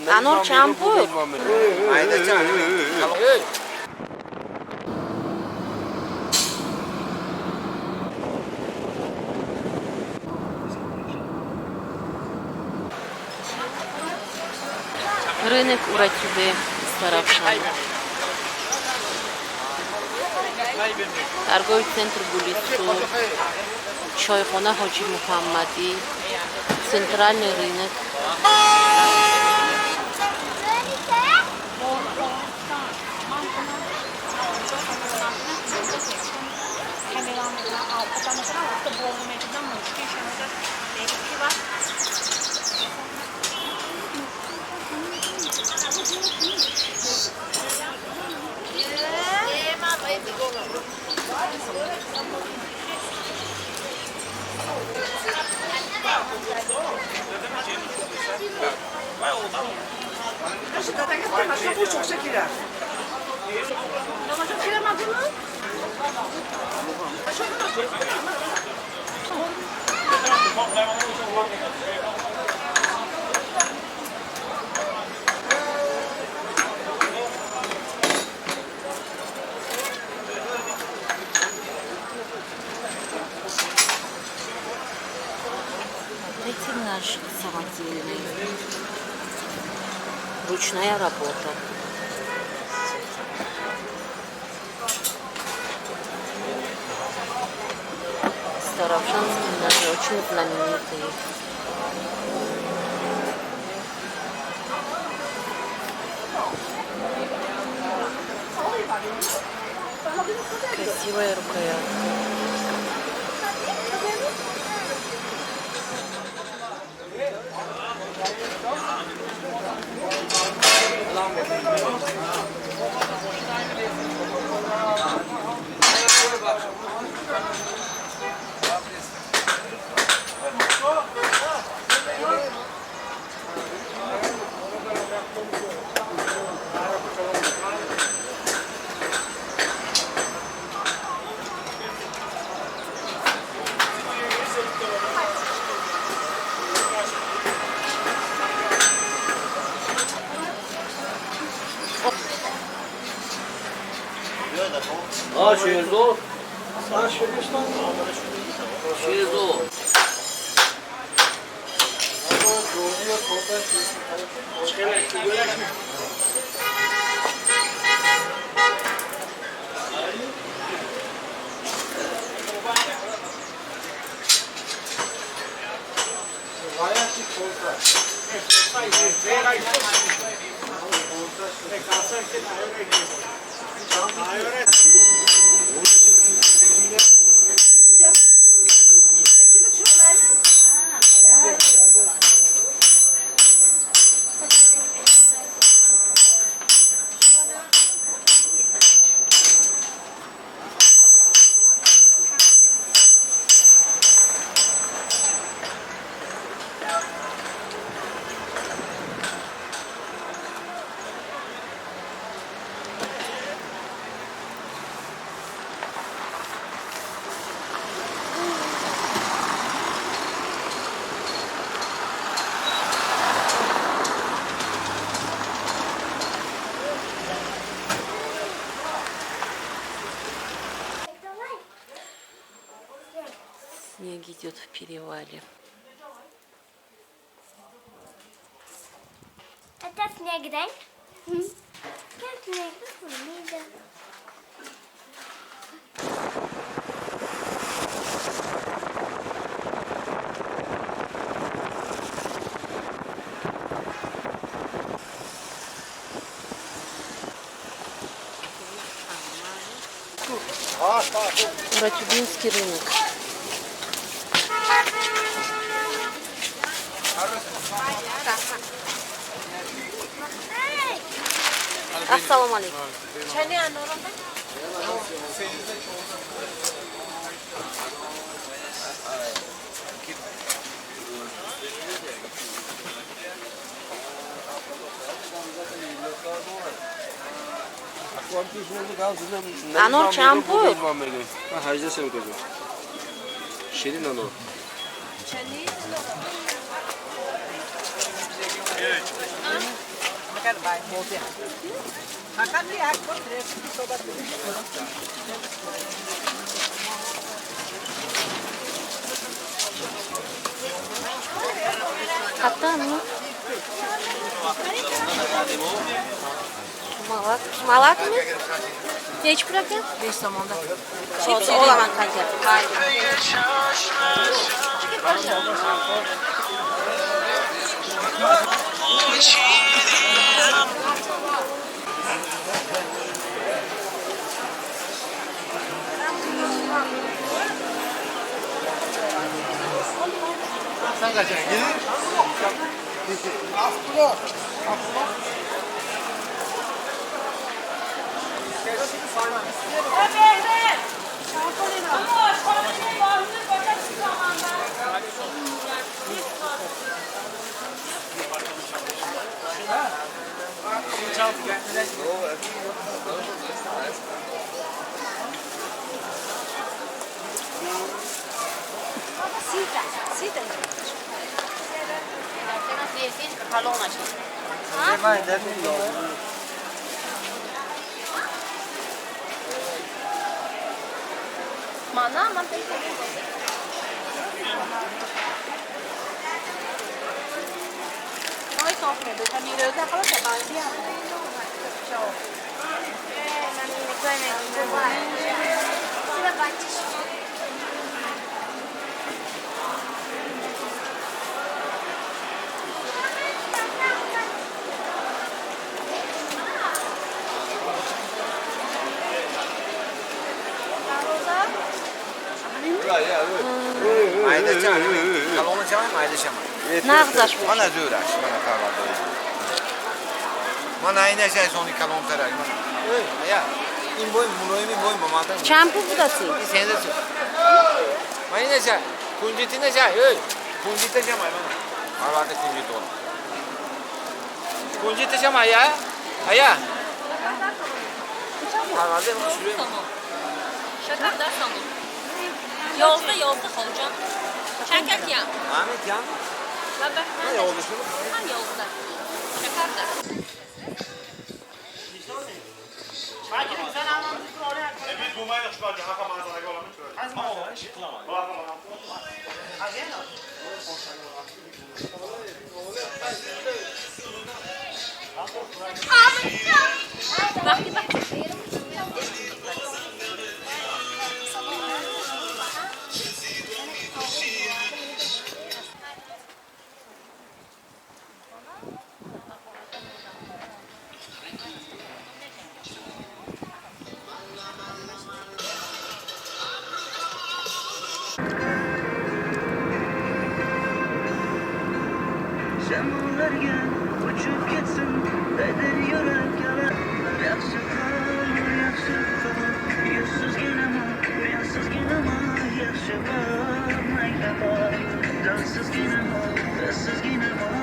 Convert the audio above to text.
Anor campur. Рынок Уратюбе, Старовшан. Торговый центр Гулицу, Чайхона Хаджи Мухаммади, центральный рынок. Çok şeker. Çok şeker mi? Эти наши самодельные. Ручная работа. Старовшанские ножи очень знаменитые. Красивая рукоятка. А, Шерзо? Sana şöyle işte. Şerzо. Снег идет в перевале. Это снег, да? Как снег? Видно. Уратюбинский рынок. Assalamu alaikum. Anor campur. Hajda sen koyuyor. Şirin anor. Hatta mı? Malak. Malak mı? Hiç bırakın. 5 zamanda. O zaman kaçar. Hayır. Sen kaçacaksın? Gelir. Mana mà Nói xong rồi được thanh niên đưa ra có thể bài đi à? Mayda chama. Kalonu chama, mayda chama. nag'zash bu. Mana zo'rash, mana qarorda. Mana ayna shay soni kalon tarak. Ey, aya. In boy, muloyimi boy mamata. Champu budasi. Sen de sor. Mayna shay. Kunjitina shay, ey. Kunjita chama mana. Qarorda kunjit ol. Kunjita chama aya. Aya. Qarorda şuraya. Şaka dersen bu. Yolda olacağım. Şeker ya. Ahmet yan. Ne oldu şunu? Hangi yolda? Şeker de. Şamlarga uçup ketsin eder yurak yana yaxshi qil yuzsizginama mensizginama yaxshi qil mayli bor donsizginama sizginama